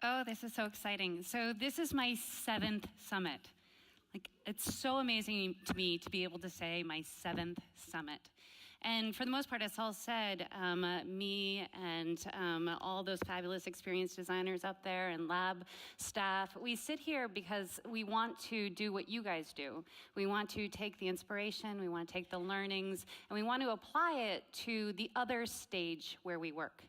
Oh, this is so exciting. So this is my 7th summit. Like, it's so amazing to me to be able to say my 7th summit. And for the most part, as Saul said, me and all those fabulous experienced designers up there and lab staff, we sit here because we want to do what you guys do. We want to take the inspiration, we want to take the learnings, and we want to apply it to the other stage where we work.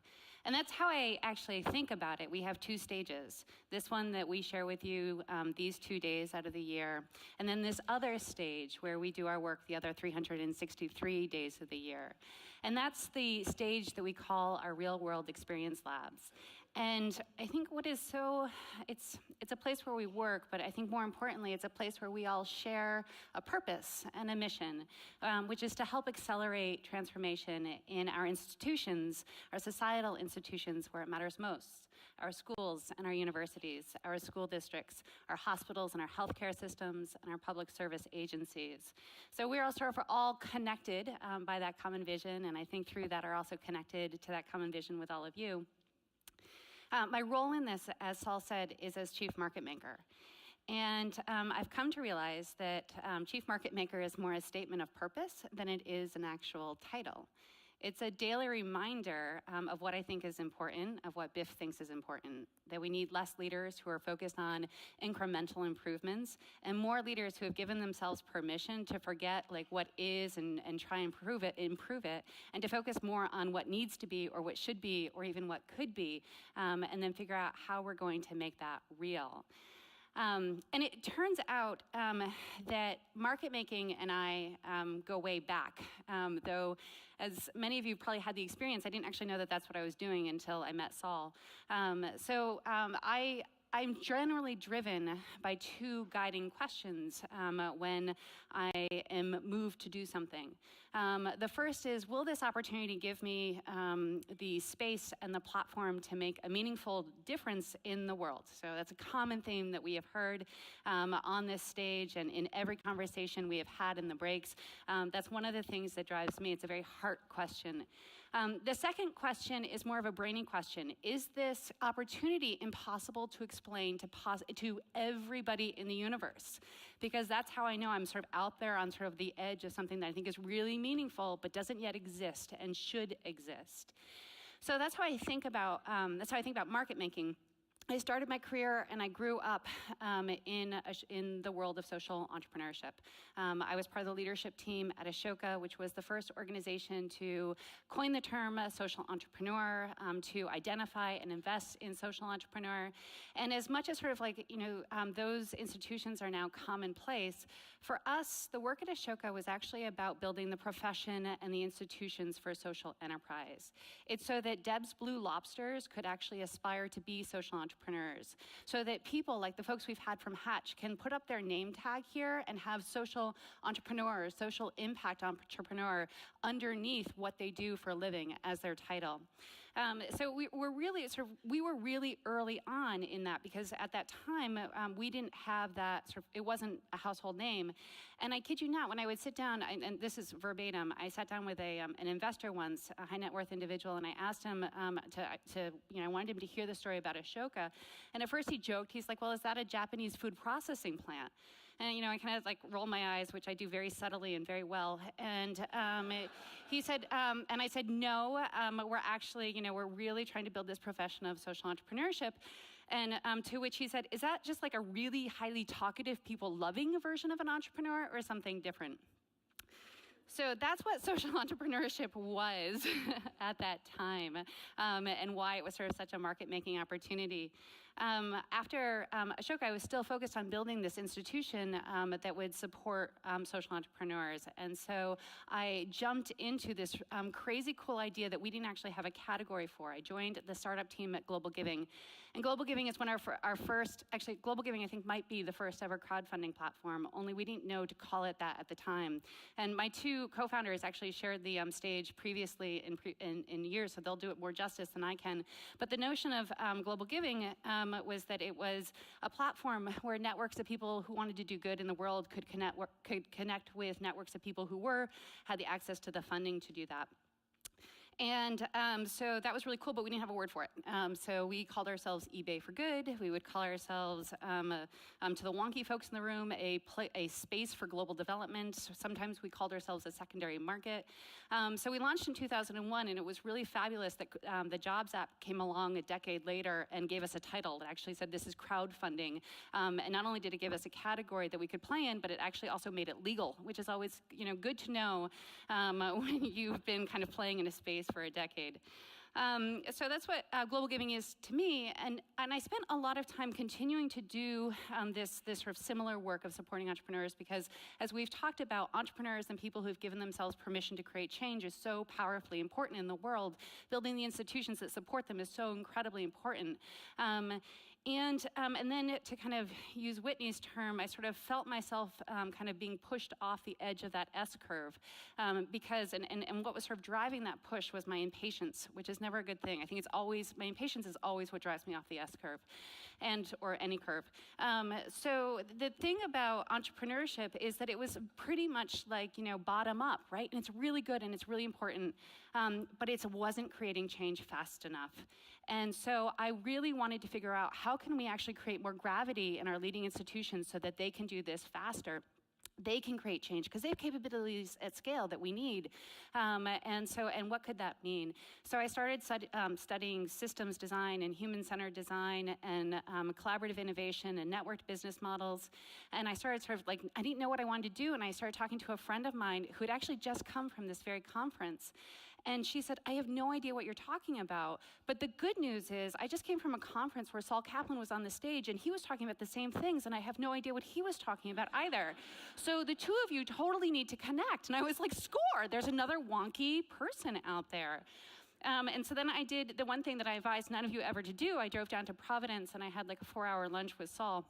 And that's how I actually think about it. We have 2 stages. This one that we share with you these 2 days out of the year, and then this other stage where we do our work the other 363 days of the year. And that's the stage that we call our real world experience labs. And I think what is so, it's a place where we work, but I think more importantly, it's a place where we all share a purpose and a mission, which is to help accelerate transformation in our institutions, our societal institutions where it matters most, our schools and our universities, our school districts, our hospitals and our healthcare systems, and our public service agencies. So we're all connected by that common vision, and I think through that are also connected to that common vision with all of you. My role in this, as Saul said, is as Chief Market Maker. And I've come to realize that Chief Market Maker is more a statement of purpose than it is an actual title. It's a daily reminder of what I think is important, of what BIF thinks is important, that we need less leaders who are focused on incremental improvements and more leaders who have given themselves permission to forget like what is and try and improve it, and to focus more on what needs to be or what should be or even what could be, and then figure out how we're going to make that real. And it turns out that market making and I go way back, though as many of you probably had the experience, I didn't actually know that that's what I was doing until I met Saul. I'm generally driven by 2 guiding questions when I am moved to do something. The first is, will this opportunity give me the space and the platform to make a meaningful difference in the world? So that's a common theme that we have heard on this stage and in every conversation we have had in the breaks. That's one of the things that drives me. It's a very heart question. The second question is more of a brainy question. Is this opportunity impossible to explain to everybody in the universe? Because that's how I know I'm sort of out there on sort of the edge of something that I think is really meaningful but doesn't yet exist and should exist. So that's how I think about market making. I started my career and I grew up in the world of social entrepreneurship. I was part of the leadership team at Ashoka, which was the first organization to coin the term social entrepreneur, to identify and invest in social entrepreneur. And as much as sort of like, those institutions are now commonplace, for us, the work at Ashoka was actually about building the profession and the institutions for social enterprise. It's so that Deb's Blue Lobsters could actually aspire to be social entrepreneurs, so that people like the folks we've had from Hatch can put up their name tag here and have social entrepreneur, social impact entrepreneur underneath what they do for a living as their title. So we were really early on in that, because at that time we didn't have that it wasn't a household name. And I kid you not, when I would sit down, and this is verbatim, I sat down with an investor once, a high net worth individual, and I asked him I wanted him to hear the story about Ashoka. And at first he joked, he's like, well, is that a Japanese food processing plant? And, I kind of like rolled my eyes, which I do very subtly and very well. And he said, and I said, no, we're actually, we're really trying to build this profession of social entrepreneurship. And to which he said, is that just like a really highly talkative, people loving version of an entrepreneur or something different? So that's what social entrepreneurship was at that time, and why it was sort of such a market-making opportunity. After Ashoka, I was still focused on building this institution that would support social entrepreneurs. And so I jumped into this crazy cool idea that we didn't actually have a category for. I joined the startup team at Global Giving. And Global Giving is Global Giving I think might be the first ever crowdfunding platform, only we didn't know to call it that at the time. And my 2 co-founders actually shared the stage previously in years, so they'll do it more justice than I can. But the notion of Global Giving was that it was a platform where networks of people who wanted to do good in the world could connect with networks of people who had the access to the funding to do that. And so that was really cool, but we didn't have a word for it. So we called ourselves eBay for Good. We would call ourselves, to the wonky folks in the room, a space for global development. Sometimes we called ourselves a secondary market. So we launched in 2001, and it was really fabulous that the Jobs app came along a decade later and gave us a title that actually said, this is crowdfunding. And not only did it give us a category that we could play in, but it actually also made it legal, which is always good to know when you've been kind of playing in a space for a decade. So that's what global giving is to me, and I spent a lot of time continuing to do this sort of similar work of supporting entrepreneurs, because as we've talked about, entrepreneurs and people who've given themselves permission to create change is so powerfully important in the world. Building the institutions that support them is so incredibly important. And then to kind of use Whitney's term, I sort of felt myself kind of being pushed off the edge of that S-curve, because, and what was sort of driving that push was my impatience, which is never a good thing. I think it's always, my impatience is always what drives me off the S-curve, or any curve. So the thing about entrepreneurship is that it was pretty much like, bottom up, right? And it's really good and it's really important, but it wasn't creating change fast enough. And so I really wanted to figure out, how can we actually create more gravity in our leading institutions so that they can do this faster? They can create change because they have capabilities at scale that we need. And what could that mean? So I started studying systems design and human-centered design and collaborative innovation and networked business models. And I started I didn't know what I wanted to do, and I started talking to a friend of mine who had actually just come from this very conference. And she said, I have no idea what you're talking about. But the good news is, I just came from a conference where Saul Kaplan was on the stage, and he was talking about the same things, and I have no idea what he was talking about either. So the two of you totally need to connect. And I was like, score, there's another wonky person out there. And so then I did the one thing that I advise none of you ever to do. I drove down to Providence, and I had like a 4-hour lunch with Saul.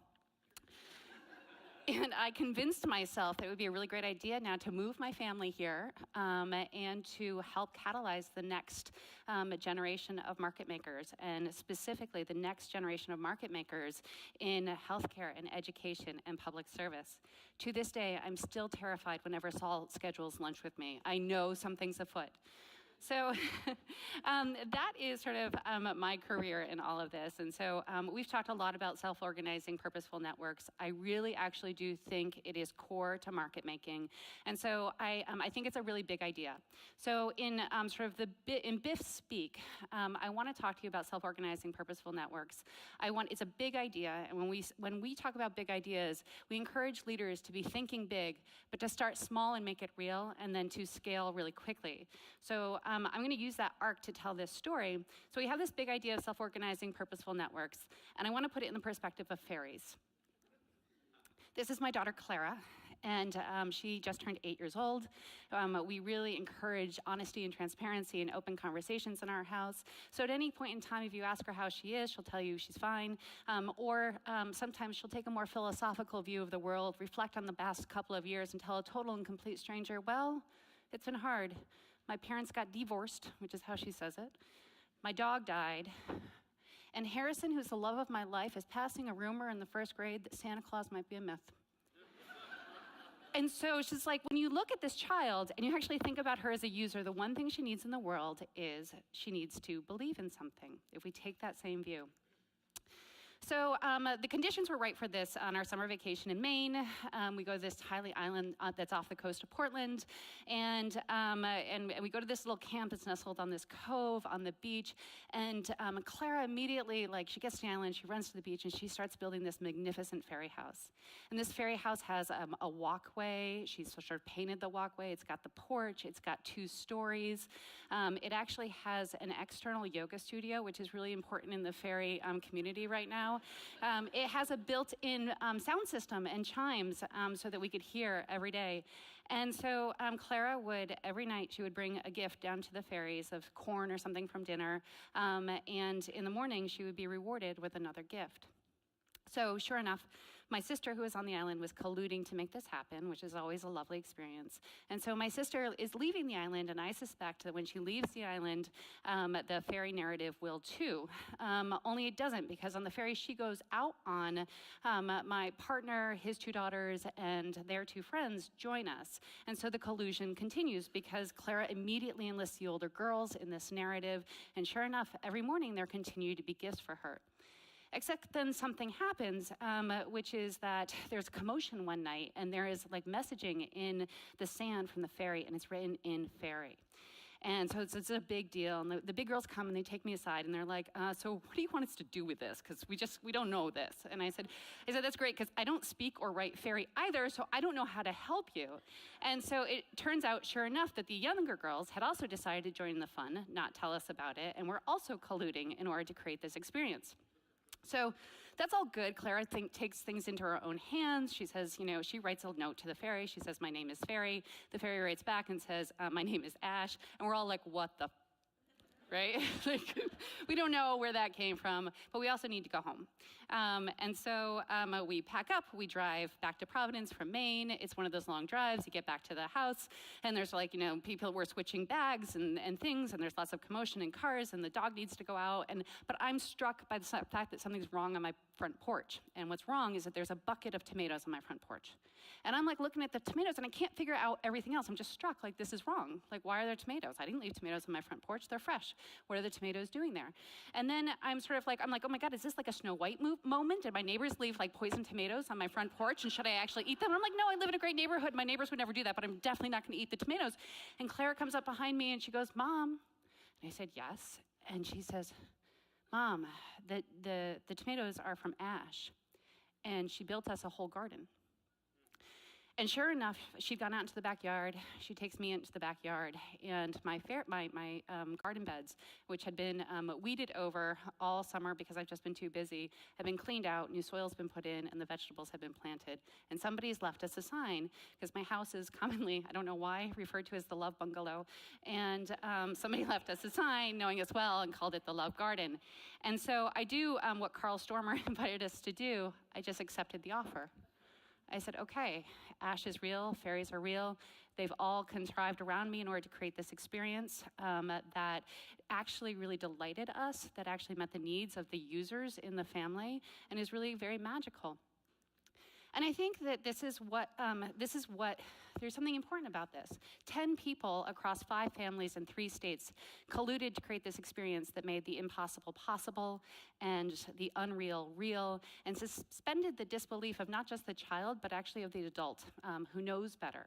And I convinced myself that it would be a really great idea now to move my family here and to help catalyze the next generation of market makers, and specifically the next generation of market makers in healthcare and education and public service. To this day, I'm still terrified whenever Saul schedules lunch with me. I know something's afoot. So that is sort of my career in all of this. And so we've talked a lot about self-organizing purposeful networks. I really actually do think it is core to market making. And so I think it's a really big idea. So in in BIF speak, I want to talk to you about self-organizing purposeful networks. It's a big idea, and when we talk about big ideas, we encourage leaders to be thinking big, but to start small and make it real, and then to scale really quickly. So I'm going to use that arc to tell this story. So we have this big idea of self-organizing purposeful networks, and I want to put it in the perspective of fairies. This is my daughter, Clara, and she just turned 8 years old. We really encourage honesty and transparency and open conversations in our house. So at any point in time, if you ask her how she is, she'll tell you she's fine. Or sometimes she'll take a more philosophical view of the world, reflect on the past couple of years, and tell a total and complete stranger, well, it's been hard. My parents got divorced, which is how she says it. My dog died. And Harrison, who's the love of my life, is passing a rumor in the first grade that Santa Claus might be a myth. And so it's just like, when you look at this child and you actually think about her as a user, the one thing she needs in the world is she needs to believe in something, if we take that same view. So the conditions were right for this on our summer vacation in Maine. We go to this tiny island that's off the coast of Portland, and we go to this little camp that's nestled on this cove on the beach. And Clara immediately, she gets to the island, she runs to the beach, and she starts building this magnificent fairy house. And this fairy house has a walkway. She's sort of painted the walkway. It's got the porch. It's got 2 stories. It actually has an external yoga studio, which is really important in the fairy community right now. It has a built-in sound system and chimes so that we could hear every day. And so Clara would, every night, she would bring a gift down to the fairies of corn or something from dinner. And in the morning, she would be rewarded with another gift. So sure enough, My sister, who was on the island, was colluding to make this happen, which is always a lovely experience. And so my sister is leaving the island, and I suspect that when she leaves the island, the ferry narrative will too. Only it doesn't, because on the ferry she goes out on, my partner, his 2 daughters, and their 2 friends join us. And so the collusion continues, because Clara immediately enlists the older girls in this narrative, and sure enough, every morning there continue to be gifts for her. Except then something happens, which is that there's a commotion one night, and there is like messaging in the sand from the ferry, and it's written in fairy. And so it's a big deal, and the big girls come and they take me aside, and they're like, so what do you want us to do with this? Because we don't know this. And I said, that's great, because I don't speak or write fairy either, so I don't know how to help you. And so it turns out, sure enough, that the younger girls had also decided to join the fun, not tell us about it, and we're also colluding in order to create this experience. So that's all good. Clara takes things into her own hands. She says, she writes a note to the fairy. She says, my name is Fairy. The fairy writes back and says, my name is Ash. And we're all like, what the right? Like, we don't know where that came from, but we also need to go home. And so we pack up, we drive back to Providence from Maine. It's one of those long drives. You get back to the house, and there's like, people were switching bags and things, and there's lots of commotion in cars, and the dog needs to go out. But I'm struck by the fact that something's wrong on my front porch. And what's wrong is that there's a bucket of tomatoes on my front porch. And I'm like looking at the tomatoes, and I can't figure out everything else. I'm just struck, like, this is wrong. Like, why are there tomatoes? I didn't leave tomatoes on my front porch. They're fresh. What are the tomatoes doing there? And then I'm sort of like, oh my God, is this like a Snow White moment? Did my neighbors leave like poisoned tomatoes on my front porch, and should I actually eat them? And I'm like, no, I live in a great neighborhood. My neighbors would never do that, but I'm definitely not gonna eat the tomatoes. And Clara comes up behind me and she goes, Mom. And I said, yes. And she says, Mom, the tomatoes are from Ash, and she built us a whole garden. And sure enough, she'd gone out into the backyard. She takes me into the backyard, and my garden beds, which had been weeded over all summer because I've just been too busy, have been cleaned out, new soil's been put in, and the vegetables have been planted. And somebody's left us a sign, because my house is commonly, I don't know why, referred to as the Love Bungalow. And somebody left us a sign, knowing us well, and called it the Love Garden. And so I do what Carl Stormer invited us to do. I just accepted the offer. I said, okay, Ash is real, fairies are real. They've all contrived around me in order to create this experience that actually really delighted us, that actually met the needs of the users in the family, and is really very magical. And I think that this is what, there's something important about this. 10 people across 5 families in 3 states colluded to create this experience that made the impossible possible and the unreal real, and suspended the disbelief of not just the child, but actually of the adult who knows better.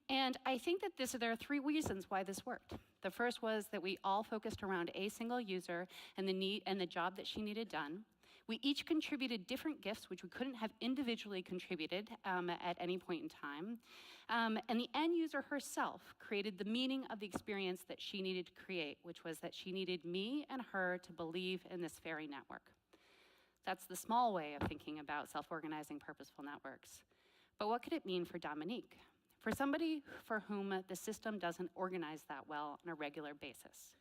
And I think that there are 3 reasons why this worked. The first was that we all focused around a single user and the need and the job that she needed done. We each contributed different gifts, which we couldn't have individually contributed at any point in time. And the end user herself created the meaning of the experience that she needed to create, which was that she needed me and her to believe in this fairy network. That's the small way of thinking about self-organizing purposeful networks. But what could it mean for Dominique? For somebody for whom the system doesn't organize that well on a regular basis.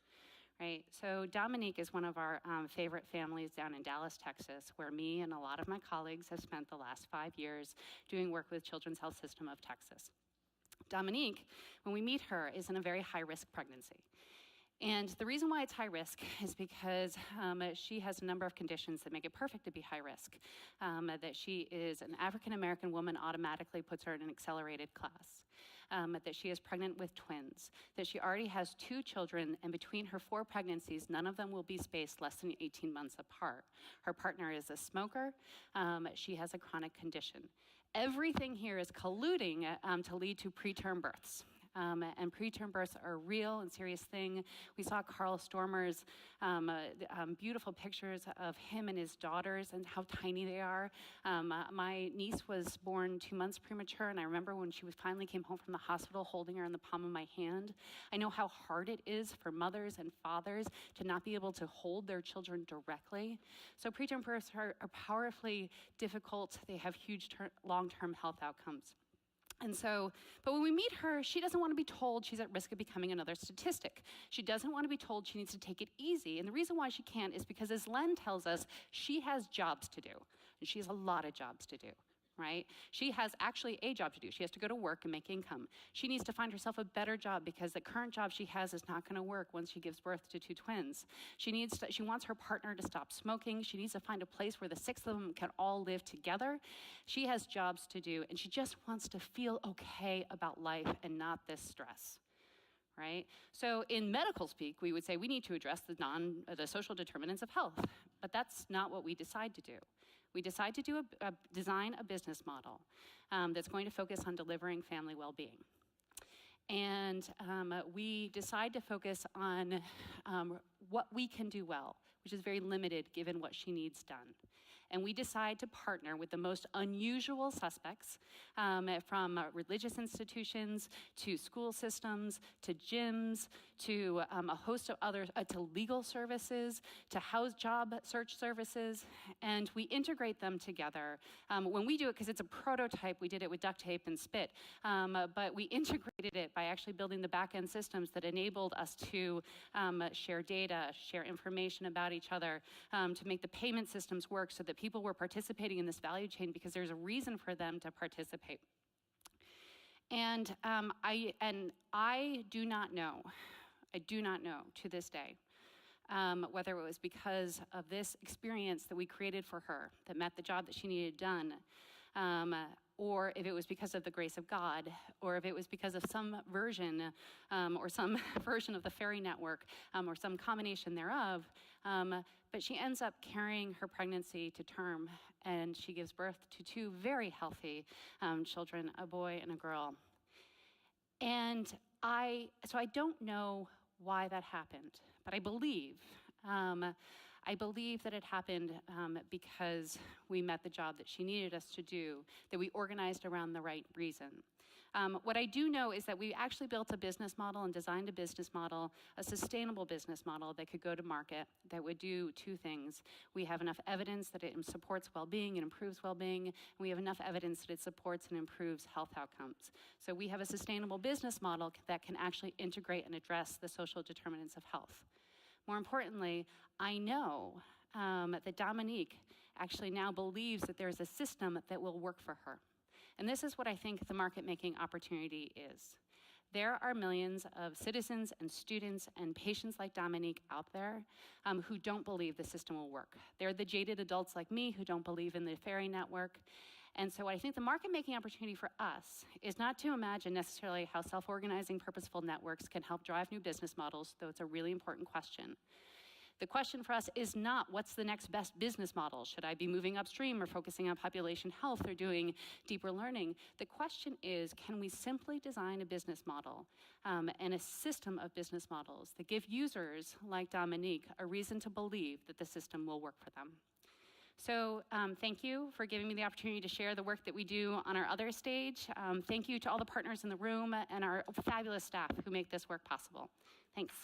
Right, so Dominique is one of our favorite families down in Dallas, Texas, where me and a lot of my colleagues have spent the last 5 years doing work with Children's Health System of Texas. Dominique, when we meet her, is in a very high-risk pregnancy. And the reason why it's high risk is because she has a number of conditions that make it perfect to be high risk. That she is an African-American woman automatically puts her in an accelerated class. That she is pregnant with twins, that she already has 2 children, and between her 4 pregnancies, none of them will be spaced less than 18 months apart. Her partner is a smoker. She has a chronic condition. Everything here is colluding to lead to preterm births. And preterm births are a real and serious thing. We saw Carl Stormer's beautiful pictures of him and his daughters and how tiny they are. My niece was born 2 months premature, and I remember when she finally came home from the hospital holding her in the palm of my hand. I know how hard it is for mothers and fathers to not be able to hold their children directly. So preterm births are powerfully difficult. They have huge long-term health outcomes. And so, but when we meet her, she doesn't want to be told she's at risk of becoming another statistic. She doesn't want to be told she needs to take it easy. And the reason why she can't is because, as Len tells us, she has jobs to do. and she has a lot of jobs to do. Right? She has actually a job to do. She has to go to work and make income. She needs to find herself a better job because the current job she has is not going to work once she gives birth to 2 twins. She wants her partner to stop smoking. She needs to find a place where the 6 of them can all live together. She has jobs to do, and she just wants to feel okay about life and not this stress. Right? So in medical speak, we would say we need to address the social determinants of health, but that's not what we decide to do. We decide to design a business model that's going to focus on delivering family well-being. And we decide to focus on what we can do well, which is very limited given what she needs done. And we decide to partner with the most unusual suspects, from religious institutions to school systems to gyms to a host of others, to legal services, to job search services, and we integrate them together. When we do it, because it's a prototype, we did it with duct tape and spit, but we integrated it by actually building the back-end systems that enabled us to share data, share information about each other, to make the payment systems work so that people were participating in this value chain because there's a reason for them to participate. And I do not know to this day whether it was because of this experience that we created for her that met the job that she needed done, or if it was because of the grace of God, or if it was because of some version or some version of the fairy network, or some combination thereof. But she ends up carrying her pregnancy to term, and she gives birth to 2 very healthy children, a boy and a girl. And so I don't know why that happened, but I believe that it happened because we met the job that she needed us to do, that we organized around the right reason. What I do know is that we actually built a business model and designed a business model, a sustainable business model that could go to market, that would do 2 things. We have enough evidence that it supports well-being and improves well-being, and we have enough evidence that it supports and improves health outcomes. So we have a sustainable business model that can actually integrate and address the social determinants of health. More importantly, I know that Dominique actually now believes that there's a system that will work for her. And this is what I think the market-making opportunity is. There are millions of citizens and students and patients like Dominique out there who don't believe the system will work. They're the jaded adults like me who don't believe in the fairy network. And so I think the market-making opportunity for us is not to imagine necessarily how self-organizing purposeful networks can help drive new business models, though it's a really important question. The question for us is not what's the next best business model? Should I be moving upstream or focusing on population health or doing deeper learning? The question is, can we simply design a business model and a system of business models that give users like Dominique a reason to believe that the system will work for them? So thank you for giving me the opportunity to share the work that we do on our other stage. Thank you to all the partners in the room and our fabulous staff who make this work possible. Thanks.